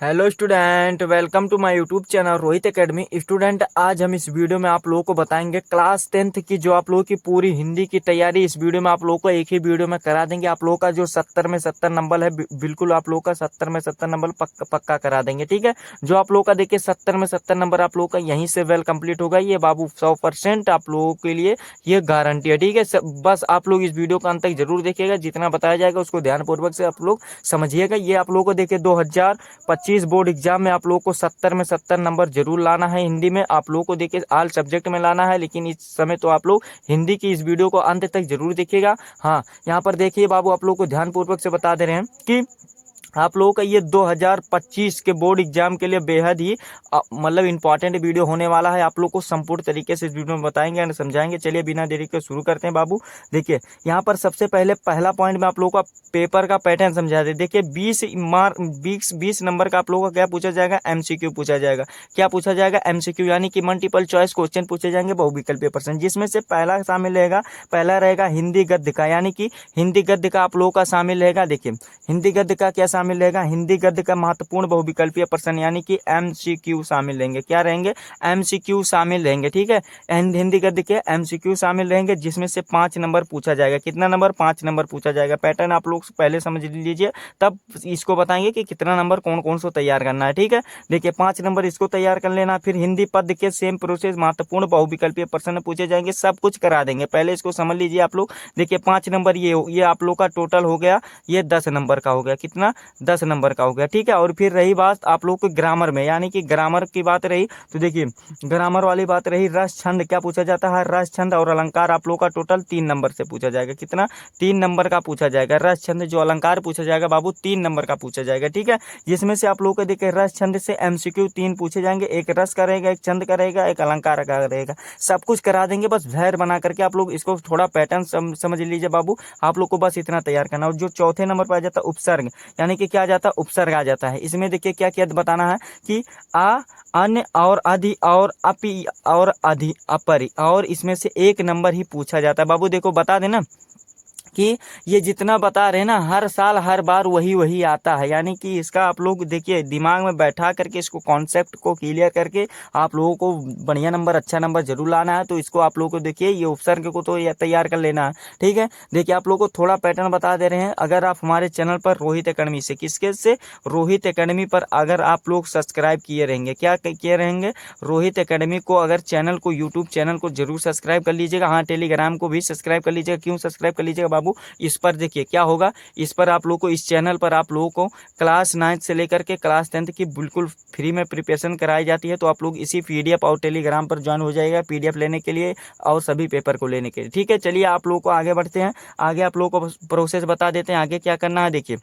Hello student, welcome to my YouTube channel Rohit Academy. Student, आज हम इस वीडियो में आप लोगों को बताएंगे क्लास 10th की जो आप लोगों की पूरी हिंदी की तैयारी इस वीडियो में आप लोगों को एक ही वीडियो में करा देंगे। आप लोगों का जो 70 में 70 नंबर है, बिल्कुल आप लोगों का 70 में 70 नंबर पक्का करा देंगे। ठीक है, जो आप लोगों का देखिए 70 में 70 नंबर आप लोगों का यहीं से वेल कंप्लीट होगा। ये बाबू 100% आप लोगों के लिए ये गारंटी है। ठीक है, बस आप लोग इस वीडियो का अंत तक जरूर देखिएगा। जितना बताया जाएगा उसको ध्यानपूर्वक से आप लोग समझिएगा। ये आप लोगों को देखिए 2025 बोर्ड एग्जाम में आप लोगों को 70 में 70 नंबर जरूर लाना है। हिंदी में आप लोगों को देखिए ऑल सब्जेक्ट में लाना है, लेकिन इस समय तो आप लोग हिंदी की इस वीडियो को अंत तक जरूर देखिएगा। हाँ, यहाँ पर देखिए बाबू, आप लोगों को ध्यानपूर्वक से बता दे रहे हैं कि आप लोगों का ये 2025 के बोर्ड एग्जाम के लिए बेहद ही मतलब इंपॉर्टेंट वीडियो होने वाला है। आप लोग को संपूर्ण तरीके से इस वीडियो में बताएंगे और समझाएंगे। चलिए बिना देरी के शुरू करते हैं बाबू। देखिए यहाँ पर सबसे पहले पहला पॉइंट में आप लोगों का पेपर का पैटर्न समझा दे। देखिए 20 नंबर का आप लोगों का क्या पूछा जाएगा, एमसीक्यू पूछा जाएगा। क्या पूछा जाएगा, एमसीक्यू, यानी कि मल्टीपल चॉइस क्वेश्चन पूछे जाएंगे बहुविकल्पीय प्रश्न, जिसमें से पहला शामिल रहेगा, पहला रहेगा हिंदी गद्य का, यानी कि हिंदी गद्य का आप लोगों का शामिल रहेगा। देखिए हिंदी गद्य का क्या शामिल रहेगा, हिंदी गद्य का महत्वपूर्ण बहुविकल्पीय प्रश्न, यानी कि एमसीक्यू शामिल रहेंगे। क्या रहेंगे, एमसीक्यू शामिल रहेंगे। ठीक है, हिंदी गद्य के एमसीक्यू शामिल रहेंगे, जिसमें से 5 नंबर पूछा जाएगा। कितना नंबर, 5 नंबर पूछा जाएगा। पैटर्न आप लोग पहले समझ लीजिए, तब इसको बताएंगे कि कितना नंबर कौन कौन सा तैयार करना है। ठीक है, देखिए 5 नंबर इसको तैयार कर लेना। फिर हिंदी पद के सेम प्रोसेस, महत्वपूर्ण बहुविकल्पीय प्रश्न पूछे जाएंगे, सब कुछ करा देंगे। पहले इसको समझ लीजिए आप लोग। देखिए 5 नंबर ये आप लोग का टोटल हो गया, ये 10 नंबर का हो गया। कितना, 10 नंबर का हो गया। ठीक है, और फिर रही बात आप लोग को ग्रामर में, यानी कि ग्रामर की बात रही, तो देखिए ग्रामर वाली बात रही, रस छंद क्या पूछा जाता है, रस छंद और अलंकार आप लोग का टोटल 3 नंबर से पूछा जाएगा। कितना, 3 नंबर का पूछा जाएगा। रस छंद जो अलंकार पूछा जाएगा बाबू 3 नंबर का पूछा जाएगा। ठीक है, जिसमें से आप लोग को देखिए रस छंद से एमसीक्यू 3 पूछे जाएंगे। एक रस का रहेगा, एक छंद का रहेगा, एक अलंकार का रहेगा। सब कुछ करा देंगे, बस धैर्य बना करके आप लोग इसको थोड़ा पैटर्न समझ लीजिए बाबू। आप लोग को बस इतना तैयार करना। और जो चौथे नंबर पर आ जाता है उपसर्ग, यानी कि क्या आ जाता है, उपसर्ग आ जाता है। इसमें देखिए क्या क्या बताना है कि आ, अन्य और अधि और अपि और अधि अपरि, और इसमें से एक नंबर ही पूछा जाता है। बाबू देखो बता देना कि ये जितना बता रहे हैं ना, हर साल हर बार वही वही आता है। यानी कि इसका आप लोग देखिए दिमाग में बैठा करके इसको कॉन्सेप्ट को क्लियर करके आप लोगों को बढ़िया नंबर, अच्छा नंबर जरूर लाना है। तो इसको आप लोगों को देखिए ये उपसर्ग को तो ये तैयार कर लेना है। ठीक है, देखिए आप लोगों को थोड़ा पैटर्न बता दे रहे हैं। अगर आप हमारे चैनल पर रोहित एकेडमी से, किसके से, रोहित एकेडमी पर अगर आप लोग सब्सक्राइब किए रहेंगे, क्या किए रहेंगे, रोहित एकेडमी को, अगर चैनल को, यूट्यूब चैनल को जरूर सब्सक्राइब कर लीजिएगा। हाँ, टेलीग्राम को भी सब्सक्राइब कर लीजिएगा। क्यों सब्सक्राइब कर लीजिएगा बाबू, इस पर देखिए क्या होगा, इस पर आप लोग को, इस चैनल पर आप लोगों को क्लास 9 से लेकर के क्लास 10th की बिल्कुल फ्री में प्रिपरेशन कराई जाती है। तो आप लोग इसी पीडीएफ और टेलीग्राम पर ज्वाइन हो जाएगा, पीडीएफ लेने के लिए और सभी पेपर को लेने के लिए। ठीक है, चलिए आप लोगों को आगे बढ़ते हैं। आगे आप लोगों को प्रोसेस बता देते हैं, आगे क्या करना है। देखिए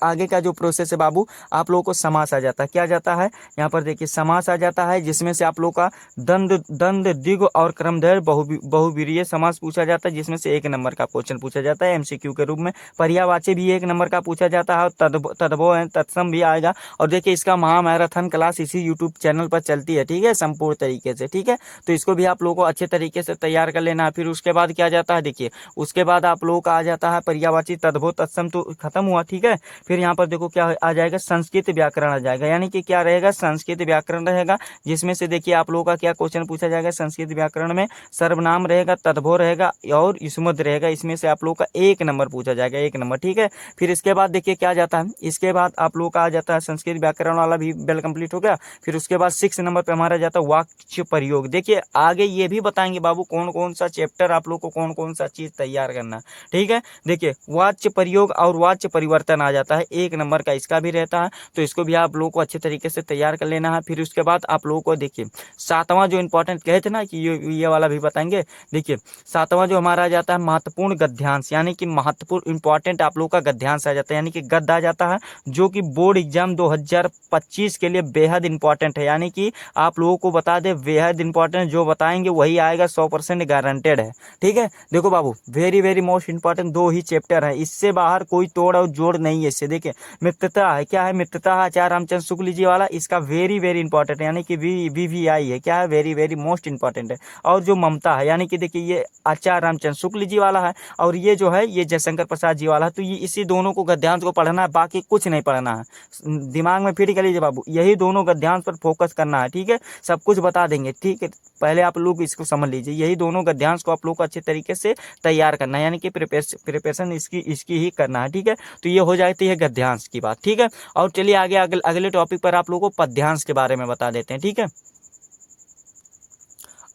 आगे का जो प्रोसेस है बाबू, आप लोगों को समास आ जाता है। क्या जाता है, यहाँ पर देखिए समास आ जाता है, जिसमें से आप लोग का दंड द्विगु और क्रमधर बहुवीरीय समास पूछा जाता है, जिसमें से 1 नंबर का क्वेश्चन पूछा जाता है एमसीक्यू के रूप में। पर्यायवाची भी 1 नंबर का पूछा जाता है, और तद्भव है, तत्सम भी आएगा। और देखिए इसका महामैराथन क्लास इसी यूट्यूब चैनल पर चलती है। ठीक है, संपूर्ण तरीके से। ठीक है, तो इसको भी आप लोगों को अच्छे तरीके से तैयार कर लेना है। फिर उसके बाद क्या जाता है, देखिए उसके बाद आप लोगों का आ जाता है पर्यायवाची, तद्भव, तत्सम तो खत्म हुआ। ठीक है, फिर यहाँ पर देखो क्या आ जाएगा, संस्कृत व्याकरण आ जाएगा। यानी कि क्या रहेगा, संस्कृत व्याकरण रहेगा, जिसमें से देखिए आप लोगों का क्या क्वेश्चन पूछा जाएगा संस्कृत व्याकरण में, सर्वनाम रहेगा, तद्भव रहेगा और युष्मद रहेगा। इसमें से आप लोगों का 1 नंबर पूछा जाएगा, 1 नंबर। ठीक है, फिर इसके बाद देखिए क्या जाता है, इसके बाद आप लोगों का आ जाता है संस्कृत व्याकरण वाला भी वेल कंप्लीट हो गया। फिर उसके बाद 6 नंबर पर हमारा जाता है वाक्य प्रयोग। देखिए आगे ये भी बताएंगे बाबू कौन कौन सा चैप्टर आप लोग को कौन कौन सा चीज तैयार करना है। ठीक है, देखिए वाच्य प्रयोग और वाच्य परिवर्तन आ जाता है, 1 नंबर का इसका भी रहता है। तो इसको भी आप लोगों को अच्छे तरीके से तैयार कर लेना है। फिर उसके बाद आप लोगों को देखिए 7वां जो इंपॉर्टेंट कहे थे ना कि ये वाला भी बताएंगे। देखिए 7वां जो हमारा आ जाता है महत्वपूर्ण गद्यांश, यानी कि महत्वपूर्ण इंपॉर्टेंट आप लोगों का गद्यांश आ जाता है, यानी कि गद्य आ जाता है, जो कि बोर्ड एग्जाम 2025 के लिए बेहद इंपॉर्टेंट है। यानी कि आप लोगों को बता दे बेहद इंपॉर्टेंट, जो बताएंगे वही आएगा, 100% गारंटेड है। ठीक है, देखो बाबू वेरी वेरी मोस्ट इंपॉर्टेंट 2 ही चैप्टर है, इससे बाहर कोई तोड़ और जोड़ नहीं है इससे। देखिए मित्रता है, क्या है मित्रता है आचार्य रामचंद्र शुक्ल जी वाला, इसका वेरी वेरी इंपॉर्टेंट है, यानी कि VVI है, क्या है वेरी वेरी मोस्ट इंपॉर्टेंट है। और जो ममता है यानी कि देखिए ये आचार्य रामचंद्र शुक्ल जी वाला है, और ये जो है ये जयशंकर प्रसाद जी वाला है। तो ये इसी दोनों को गद्यांश को पढ़ना है, बाकी कुछ नहीं पढ़ना है। दिमाग में फिट कर लीजिए बाबू, यही दोनों गद्यांश पर फोकस करना है, ठीक है। सब कुछ बता देंगे, ठीक है। पहले आप लोग इसको समझ लीजिए, यही दोनों गद्यांश को आप लोग को अच्छे तरीके से तैयार करना है, यानी कि प्रिपरेशन इसकी ही करना है, ठीक है। तो ये हो जाती है गद्यांश की बात, ठीक है। और चलिए आगे अगले टॉपिक पर आप लोगों को पद्यांश के बारे में बता देते हैं, ठीक है।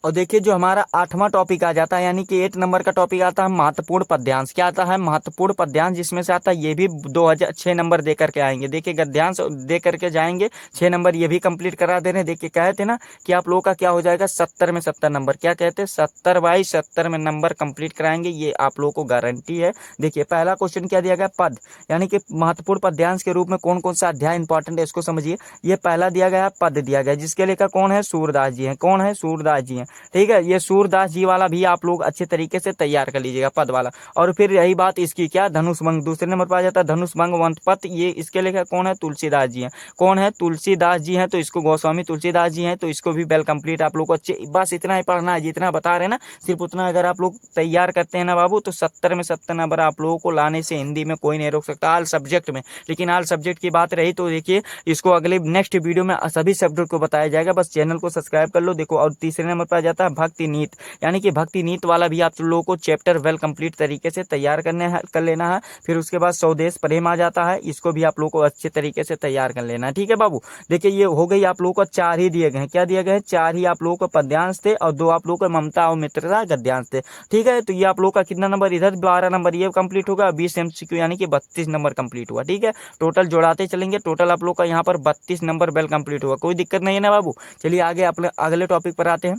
और देखिए जो हमारा 8वां टॉपिक आ जाता है, यानी कि 8 नंबर का टॉपिक आता है महत्वपूर्ण पद्यांश। क्या आता है महत्वपूर्ण पद्यांश, जिसमें से आता है ये भी 2006 नंबर दे करके आएंगे। देखिए गद्यांश दे करके जाएंगे 6 नंबर, ये भी कंप्लीट करा दे रहे हैं। देखिए कहे थे ना कि आप लोगों का क्या हो जाएगा 70 में 70 नंबर, क्या कहते हैं 70/70 में नंबर कंप्लीट कराएंगे, ये आप लोगों को गारंटी है। देखिए पहला क्वेश्चन क्या दिया गया, पद, यानी कि महत्वपूर्ण पद्यांश के रूप में कौन कौन सा अध्याय इंपॉर्टेंट है इसको समझिए। ये पहला दिया गया है पद दिया गया, जिसके लेकर कौन है सूरदास जी हैं, कौन है सूरदास जी हैं, ठीक है। ये सूरदास जी वाला भी आप लोग अच्छे तरीके से तैयार कर लीजिएगा पद वाला। और फिर यही बात इसकी क्या धनुष भंग, दूसरे नंबर पर आ जाता है धनुष भंग वंशपत, ये इसके लेखक कौन है तुलसीदास जी हैं, कौन है तुलसीदास जी हैं, तो इसको गोस्वामी तुलसीदास जी हैं, तो इसको भी वेल कंप्लीट आप लोग को अच्छे, बस इतना ही पढ़ना है, जितना बता रहे हैं ना सिर्फ उतना अगर आप लोग तैयार करते हैं ना बाबू, तो 70 में 70 नंबर आप लोगों को लाने से हिंदी में कोई नहीं रोक सकता, ऑल सब्जेक्ट में। लेकिन ऑल सब्जेक्ट की बात रही तो देखिए इसको अगले नेक्स्ट वीडियो में सभी सब्जेक्ट को बताया जाएगा, बस चैनल को सब्सक्राइब कर लो। देखो और तीसरे नंबर पर आ जाता है भक्ति नीत, यानी कि भक्ति नीत वाला भी आप लोगों को चैप्टर वेल कंप्लीट तरीके से तैयार कर लेना है। फिर उसके बाद स्वदेश प्रेम आ जाता है, इसको भी आप लोगों को अच्छे तरीके से तैयार कर लेना है, ठीक है बाबू। देखिए ये हो गई आप लोगों को 4 ही दिए गए हैं, क्या दिए गए हैं 4 ही आप लोगों को पद्यांश थे, और 2 आप लोगों को ममता और मित्रता गद्यांश थे, ठीक है। तो ये आप लोगों का कितना नंबर इधर 12 नंबर ये कंप्लीट होगा, 20 MCQ यानी कि 32 नंबर कंप्लीट हुआ, ठीक है। टोटल जोड़ाते चलेंगे, टोटल आप लोग का यहाँ पर 32 नंबर वेल कंप्लीट हुआ, कोई दिक्कत नहीं है ना बाबू। चलिए आगे अपने अगले टॉपिक पर आते हैं।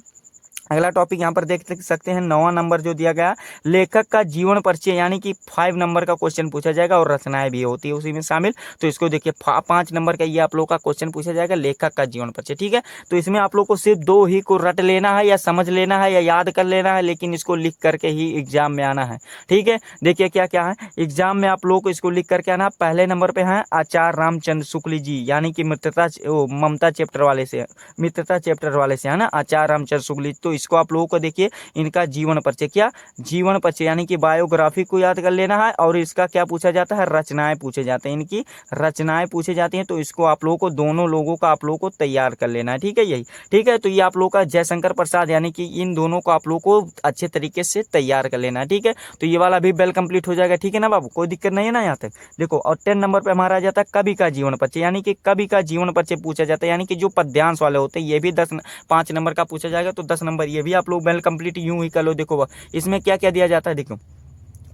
अगला टॉपिक यहाँ पर देख सकते हैं 9वां नंबर जो दिया गया लेखक का जीवन परिचय, यानी कि 5 नंबर का क्वेश्चन पूछा जाएगा, और रचनाएं भी होती है उसी में शामिल। तो इसको देखिए 5 नंबर का ये आप लोग का क्वेश्चन पूछा जाएगा लेखक का जीवन परिचय, ठीक है। तो इसमें आप लोग को सिर्फ 2 ही को रट लेना है, या समझ लेना है, या याद कर लेना है, लेकिन इसको लिख करके ही एग्जाम में आना है, ठीक है। देखिए क्या क्या है एग्जाम में आप लोग को इसको लिख करके आना। पहले नंबर पे है आचार्य रामचंद्र शुक्ल जी, यानी कि ममता चैप्टर वाले से, मित्रता चैप्टर वाले से है ना आचार्य रामचंद्र शुक्ल जी। तो इसको आप लोगों को देखिए इनका जीवन परिचय, क्या जीवन परिचय यानी कि बायोग्राफी को याद कर लेना है, और इसका क्या पूछा जाता है रचनाएं पूछे जाते हैं, इनकी रचनाएं पूछे जाती हैं। तो इसको आप लोगों को दोनों लोगों का आप लोगों को तैयार कर लेना है, ठीक है यही, ठीक है। तो ये आप लोगों का जयशंकर प्रसाद, यानी कि इन दोनों को आप लोगों को अच्छे तरीके से तैयार कर लेना है, ठीक है। तो ये वाला भी वेल कंप्लीट हो जाएगा, ठीक है ना बाबू, कोई दिक्कत नहीं है ना यहाँ तक। देखो और 10 नंबर पे हमारा आ जाता है कवि का जीवन परिचय, यानी कि कवि का जीवन परिचय पूछा जाता है, यानी कि जो पद्यांश वाले होते हैं ये भी 5 नंबर का पूछा जाएगा। तो 10 नंबर ये भी आप लोग वेल कंप्लीट यूं ही कर लो। देखो इसमें क्या क्या दिया जाता है, देखो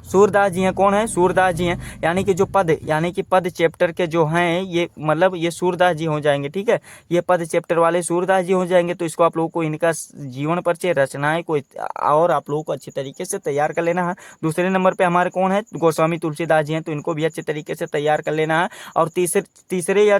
सूरदास जी हैं, कौन है सूरदास जी हैं, यानी कि जो पद, यानी कि पद चैप्टर के जो हैं ये मतलब ये सूरदास जी हो जाएंगे, ठीक है। ये पद चैप्टर वाले सूरदास जी हो जाएंगे। तो इसको आप लोगों को इनका जीवन परिचय रचनाएं को और आप लोगों को अच्छे तरीके से तैयार कर लेना है। दूसरे नंबर पे हमारे कौन है गोस्वामी तुलसीदास जी हैं, तो इनको भी अच्छे तरीके से तैयार कर लेना है। और तीसरे या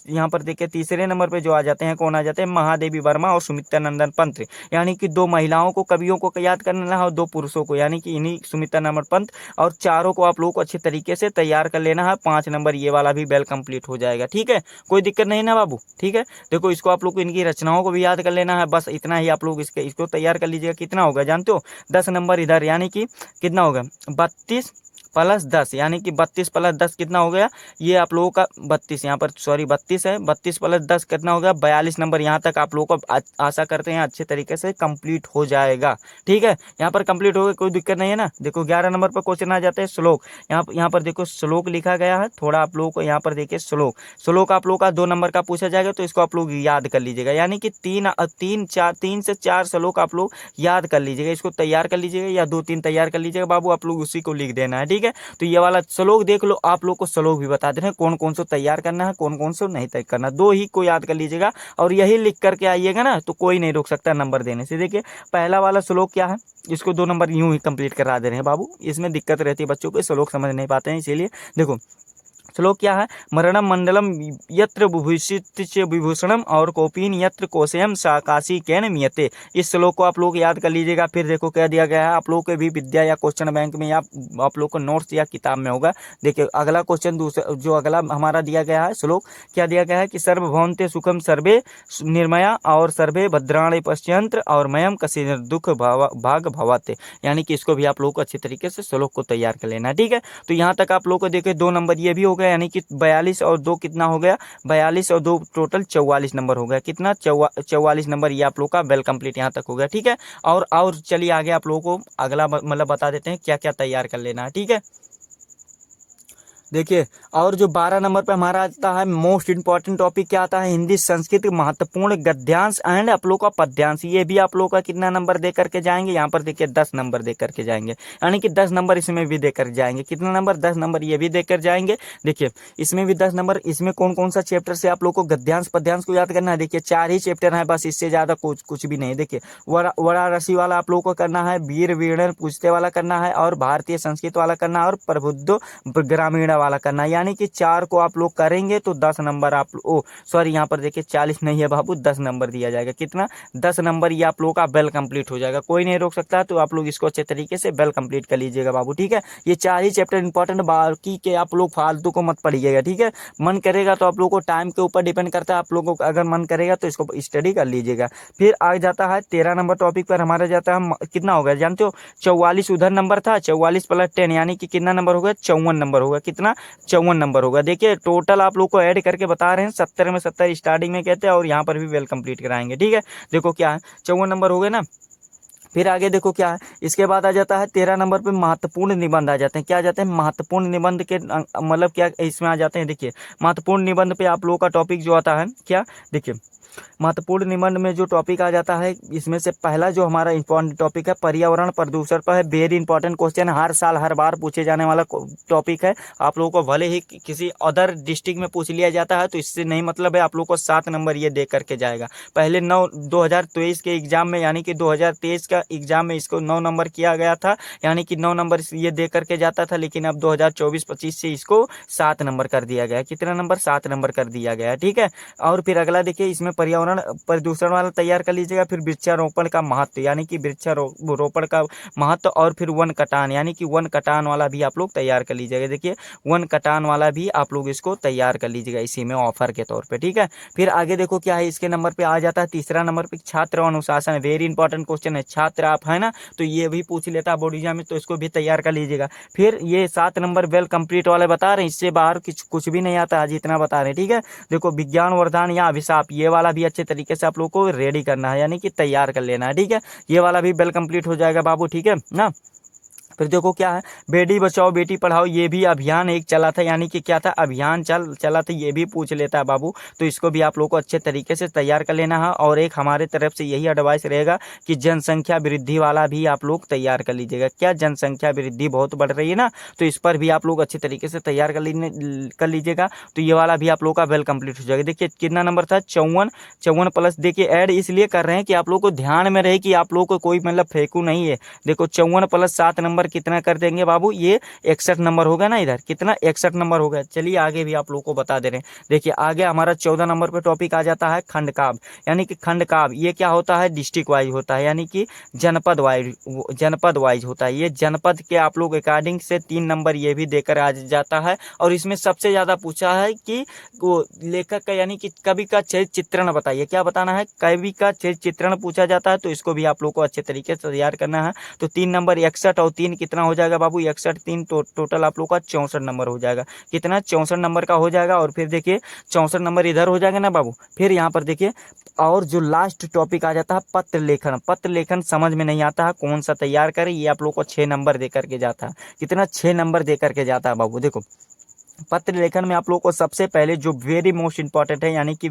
यहाँ पर देखिए तीसरे नंबर पर जो आ जाते हैं कौन आ जाते हैं महादेवी वर्मा और सुमित्रा नंदन पंत, यानी कि 2 महिलाओं को कवियों को याद करना है और 2 पुरुषों को, यानी कि इन्हीं सुमित्रा नंदन पंत, और चारों को आप लोगों को अच्छे तरीके से तैयार कर लेना है। 5 नंबर ये वाला भी वेल कंप्लीट हो जाएगा, ठीक है, कोई दिक्कत नहीं ना बाबू, ठीक है। देखो इसको आप लोग को इनकी रचनाओं को भी याद कर लेना है, बस इतना ही आप लोग इसको तैयार कर लीजिएगा। कितना होगा जानते हो 10 नंबर इधर, यानी कि कितना होगा 32 + 10, यानी कि 32 + 10 कितना हो गया, ये आप लोगों का 32 यहाँ पर सॉरी 32 है, 32 + 10 कितना हो गया 42 नंबर। यहाँ तक आप लोगों को आशा करते हैं अच्छे तरीके से कंप्लीट हो जाएगा, ठीक है। यहाँ पर कंप्लीट हो गया, कोई दिक्कत नहीं है ना। देखो 11 नंबर पर क्वेश्चन आ जाते हैं श्लोक, यहाँ पर देखो श्लोक लिखा गया है, थोड़ा आप लोगों को यहाँ पर देखिए श्लोक आप लोगों का 2 नंबर का पूछा जाएगा। तो इसको आप लोग याद कर लीजिएगा, यानी कि 3 से 4 श्लोक आप लोग याद कर लीजिएगा, इसको तैयार कर लीजिएगा, या 2-3 तैयार कर लीजिएगा बाबू, आप लोग उसी को लिख देना है, ठीक है। तो ये वाला श्लोक देख लो, आप लोग को श्लोक भी बता दे रहे हैं कौन कौन सा तैयार करना है, कौन कौन सा नहीं तैयार करना, 2 ही को याद कर लीजिएगा और यही लिख करके आइएगा ना, तो कोई नहीं रोक सकता नंबर देने से। देखिए पहला वाला श्लोक क्या है, इसको 2 नंबर यूं ही कंप्लीट करा दे रहे हैं बाबू, इसमें दिक्कत रहती है बच्चों को, श्लोक समझ नहीं पाते हैं, इसीलिए देखो श्लोक क्या है, मरणम मंडलम यत्र विभूषित विभूषणम और कोपीन यत्र कोशयम साकाशी कैन मियते। इस श्लोक को आप लोग याद कर लीजिएगा। फिर देखो क्या दिया गया है, आप लोग के भी विद्या या क्वेश्चन बैंक में या आप लोग को नोट्स या किताब में होगा। देखिए अगला क्वेश्चन दूसरा जो अगला हमारा दिया गया है श्लोक क्या दिया गया है कि सर्वभौमते सुखम सर्वे निर्मया और सर्वे भद्राणि पश्यंत्र और मयम कसी दुख भाग भवते। यानी कि इसको भी आप लोग को अच्छी तरीके से श्लोक को तैयार कर लेना है। ठीक है, तो यहाँ तक आप लोग को देखिए 2 नंबर ये भी हो गया, यानी कि 42 और 2 कितना हो गया, 42 और 2 टोटल 44 नंबर हो गया। कितना 44 नंबर ये आप लोग का वेल कंप्लीट यहाँ तक हो गया। ठीक है, और चलिए आगे आप लोगों को अगला मतलब बता देते हैं क्या क्या तैयार कर लेना है। ठीक है, देखिए और जो 12 नंबर पे हमारा आता है मोस्ट इंपॉर्टेंट टॉपिक क्या आता है, हिंदी संस्कृत महत्वपूर्ण गद्यांश एंड आप लोग का पद्यांश। ये भी आप लोग का कितना नंबर दे करके जाएंगे, यहाँ पर देखिए 10 नंबर दे करके जाएंगे, यानी कि 10 नंबर इसमें भी देकर जाएंगे। कितना नंबर, 10 नंबर ये भी देकर जाएंगे। देखिए इसमें भी 10 नंबर। इसमें कौन कौन सा चैप्टर से आप लोग को गद्यांश पद्यांश को याद करना है, देखिए 4 ही चैप्टर है बस, इससे ज्यादा कुछ भी नहीं। देखिए वरा रसी वाला आप लोग को करना है, वीर वीरण पूछते वाला करना है, और भारतीय संस्कृत वाला करना है, और प्रबुद्ध ग्रामीण वाला करना है। यानी कि 4 को आप लोग करेंगे तो 10 नंबर आप सॉरी यहाँ पर देखिए 40 नहीं है बाबू, 10 नंबर दिया जाएगा। कितना, 10 नंबर ये आप लोगों का बेल कंप्लीट हो जाएगा, कोई नहीं रोक सकता। तो आप लोग इसको अच्छे तरीके से बेल कंप्लीट कर लीजिएगा बाबू। ठीक है, ये 4 ही चैप्टर इंपॉर्टेंट, बाकी के आप लोग फालतू को मत पढ़िएगा। ठीक है, मन करेगा तो आप लोग को टाइम के ऊपर डिपेंड करता है, आप लोगों को अगर मन करेगा तो इसको स्टडी कर लीजिएगा। फिर आ जाता है 13 नंबर टॉपिक पर हमारा जाता है, कितना हो गया जानते हो, 44 उधर नंबर था, 44 प्लस 10 यानी कि कितना नंबर होगा, 54 नंबर होगा। कितना, 54 नंबर होगा। देखिए टोटल आप लोग को ऐड करके बता रहे हैं, 70 में 70 स्टार्टिंग में कहते हैं, और यहाँ पर भी वेल कंप्लीट कराएंगे। ठीक है, देखो क्या है, 54 नंबर हो गए ना। फिर आगे देखो क्या है, इसके बाद आ जाता है 13 नंबर पे महत्वपूर्ण निबंध आ जाते हैं। क्या आ जाते हैं, महत्वपूर्ण निबंध के मतलब क्या इसमें आ जाते हैं। देखिए महत्वपूर्ण निबंध पे आप लोगों का टॉपिक जो आता है क्या, देखिए महत्वपूर्ण निबंध में जो टॉपिक आ जाता है, इसमें से पहला जो हमारा इंपॉर्टेंट टॉपिक है पर्यावरण प्रदूषण पर है। वेरी इंपॉर्टेंट क्वेश्चन, हर साल हर बार पूछे जाने वाला टॉपिक है। आप लोगों को भले ही किसी अदर डिस्ट्रिक्ट में पूछ लिया जाता है तो इससे नहीं मतलब है, आप लोग को 7 नंबर ये दे करके जाएगा। पहले 2023 के एग्जाम में, यानी कि 2023 का एग्जाम में इसको 9 नंबर किया गया था, यानी कि 9 नंबर ये दे करके जाता था, लेकिन अब 2024-25 से इसको 7 नंबर कर दिया गया। कितना नंबर, 7 नंबर कर दिया गया। ठीक है, और फिर अगला देखिए, इसमें पर्यावरण प्रदूषण वाला तैयार कर लीजिएगा। फिर वृक्षारोपण का महत्व, यानी कि वृक्षारोपण का महत्व, और फिर वन कटान, यानी कि वन कटान वाला भी आप लोग तैयार कर लीजिएगा। देखिए वन कटान वाला भी आप लोग इसको तैयार कर लीजिएगा इसी में ऑफर के तौर पे। ठीक है, फिर आगे देखो क्या है, इसके नंबर पे आ जाता है 3रा नंबर पे छात्र अनुशासन। वेरी इंपॉर्टेंट क्वेश्चन है, छात्र आप है ना, तो ये भी पूछ लेता है बोर्ड एग्जाम में, तो इसको भी तैयार कर लीजिएगा। फिर ये 7 नंबर वेल कंप्लीट वाले बता रहे हैं, इससे बाहर कुछ भी नहीं आता, आज इतना बता रहे हैं। ठीक है, देखो विज्ञान वरदान या अभिशाप, ये वाला भी अच्छे तरीके से आप लोग को रेडी करना है, यानी कि तैयार कर लेना है। ठीक है, ये वाला भी वेल कंप्लीट हो जाएगा बाबू। ठीक है ना। फिर देखो क्या है, बेटी बचाओ बेटी पढ़ाओ, ये भी अभियान एक चला था, यानी कि क्या था, अभियान चला था, ये भी पूछ लेता है बाबू। तो इसको भी आप लोग को अच्छे तरीके से तैयार कर लेना है। और एक हमारे तरफ से यही एडवाइस रहेगा कि जनसंख्या वृद्धि वाला भी आप लोग तैयार कर लीजिएगा। क्या, जनसंख्या वृद्धि बहुत बढ़ रही है ना, तो इस पर भी आप लोग अच्छे तरीके से तैयार कर लीजिएगा। तो ये वाला भी आप लोग का वेल कंप्लीट हो जाएगा। देखिए कितना नंबर था, 54 प्लस, देखिए ऐड इसलिए कर रहे हैं कि आप लोग को ध्यान में रहे कि आप लोग को कोई मतलब फेंकू नहीं है। देखो 54 प्लस 7 नंबर कितना कर देंगे बाबू, ये 61 नंबर होगा ना, इधर कितना 61 नंबर हो गया। चलिए आगे भी आप लोग को बता दे रहे हैं। देखिए आगे हमारा 14 नंबर पे टॉपिक आ जाता है खंड काव्य, यानी कि खंड काव्य ये क्या होता है, डिस्ट्रिक्ट वाइज होता है, यानी कि जनपद वाइज होता है। ये जनपद के आप लोग अकॉर्डिंग से 3 नंबर ये भी देकर आ जाता है। और इसमें सबसे ज्यादा पूछा है कि वो लेखक का, यानी कि कवि का चरित्र चित्रण बताइए। क्या बताना है, कवि का चरित्र चित्रण पूछा जाता है, तो इसको भी आप लोग को अच्छे तरीके से तैयार करना है। तो 3 नंबर 61 और 3 कितना हो जाएगा बाबू, 61 3 टोटल आप लोग का 64 नंबर हो जाएगा। कितना, 64 नंबर का हो जाएगा। और फिर देखिए 64 नंबर इधर हो जाएगा ना बाबू। फिर यहाँ पर देखिए और जो लास्ट टॉपिक आ जाता है पत्र लेखन। पत्र लेखन समझ में नहीं आता है कौन सा तैयार करें, ये आप लोग को 6 नंबर दे करके जाता है। कितना, 6 नंबर दे करके जाता है बाबू। देखो पत्र लेखन में आप लोगों को सबसे पहले जो वेरी मोस्ट इंपॉर्टेंट है, यानी कि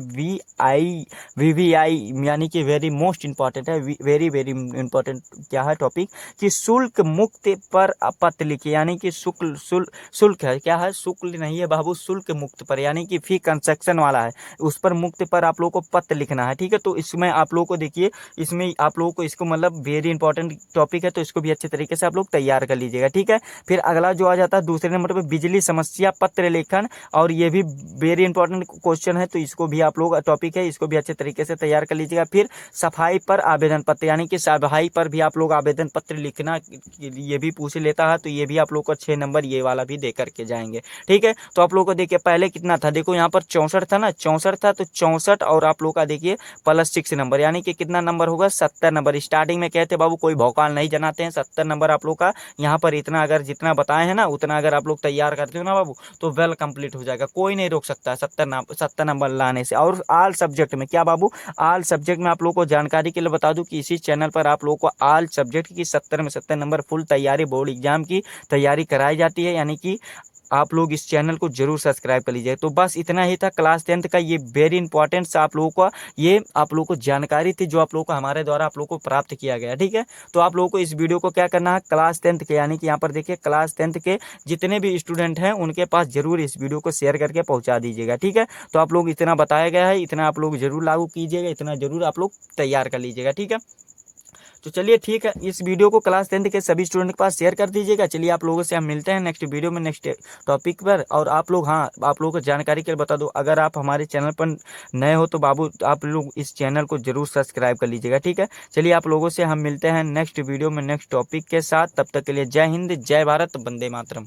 VVI यानी कि वेरी मोस्ट इंपॉर्टेंट है, वेरी इंपॉर्टेंट क्या है टॉपिक, कि शुल्क मुक्त पर पत्र लिखिए। यानी कि शुल्क है, क्या है, शुल्क नहीं है बाबू, शुल्क मुक्त पर, यानी कि फी कंस्ट्रक्शन वाला है, उस पर मुक्त पर आप लोगों को पत्र लिखना है। ठीक है, तो इसमें आप लोगों को देखिए, इसमें आप लोगों को इसको मतलब वेरी इंपॉर्टेंट टॉपिक है, तो इसको भी अच्छे तरीके से आप लोग तैयार कर लीजिएगा। ठीक है, फिर अगला जो आ जाता है दूसरे नंबर पर बिजली समस्या पत्र लेखन, और ये भी वेरी इंपॉर्टेंट क्वेश्चन है, तो इसको भी आप लोग, टॉपिक है, इसको भी अच्छे तरीके से तैयार कर लीजिएगा। फिर सफाई पर आवेदन पत्र, यानी कि सफाई पर भी आप लोग आवेदन पत्र लिखना, ये भी पूछ लेता है, तो ये भी आप लोग को 6 नंबर ये वाला भी दे करके जाएंगे। ठीक है, तो आप लोग को देखिए पहले कितना था, देखो यहाँ पर 64 था ना, 64 था, तो 64 और आप लोग का देखिए +6 नंबर, यानी कि कितना नंबर होगा, 70 नंबर। स्टार्टिंग में कहते बाबू कोई भौकाल नहीं जनाते हैं, 70 नंबर आप लोग का यहाँ पर इतना, अगर जितना बताए हैं ना उतना अगर आप लोग तैयार करते हो ना बाबू, तो वेल कंप्लीट हो जाएगा, कोई नहीं रोक सकता 70 नंबर लाने से। और ऑल सब्जेक्ट में क्या बाबू, ऑल सब्जेक्ट में आप लोग को जानकारी के लिए बता दूं कि इसी चैनल पर आप लोग को ऑल सब्जेक्ट की 70 में 70 नंबर फुल तैयारी, बोर्ड एग्जाम की तैयारी कराई जाती है, यानी कि आप लोग इस चैनल को जरूर सब्सक्राइब कर लीजिए। तो बस इतना ही था क्लास 10th का, ये वेरी इंपॉर्टेंट सा आप लोगों को, ये आप लोगों को जानकारी थी जो आप लोगों को हमारे द्वारा आप लोगों को प्राप्त किया गया। ठीक है, तो आप लोगों को इस वीडियो को क्या करना है, क्लास 10th के, यानी कि यहाँ पर देखिए क्लास 10th के जितने भी स्टूडेंट हैं उनके पास जरूर इस वीडियो को शेयर करके पहुँचा दीजिएगा। ठीक है, तो आप लोग इतना बताया गया है, इतना आप लोग जरूर लागू कीजिएगा, इतना जरूर आप लोग तैयार कर लीजिएगा। ठीक है, तो चलिए ठीक है, इस वीडियो को क्लास 10th के सभी स्टूडेंट के पास शेयर कर दीजिएगा। चलिए आप लोगों से हम मिलते हैं नेक्स्ट वीडियो में, नेक्स्ट टॉपिक पर। और आप लोग, हाँ, आप लोगों को जानकारी के लिए बता दो, अगर आप हमारे चैनल पर नए हो तो बाबू आप लोग इस चैनल को जरूर सब्सक्राइब कर लीजिएगा। ठीक है, चलिए आप लोगों से हम मिलते हैं नेक्स्ट वीडियो में नेक्स्ट टॉपिक के साथ। तब तक के लिए जय हिंद, जय भारत, वंदे मातरम।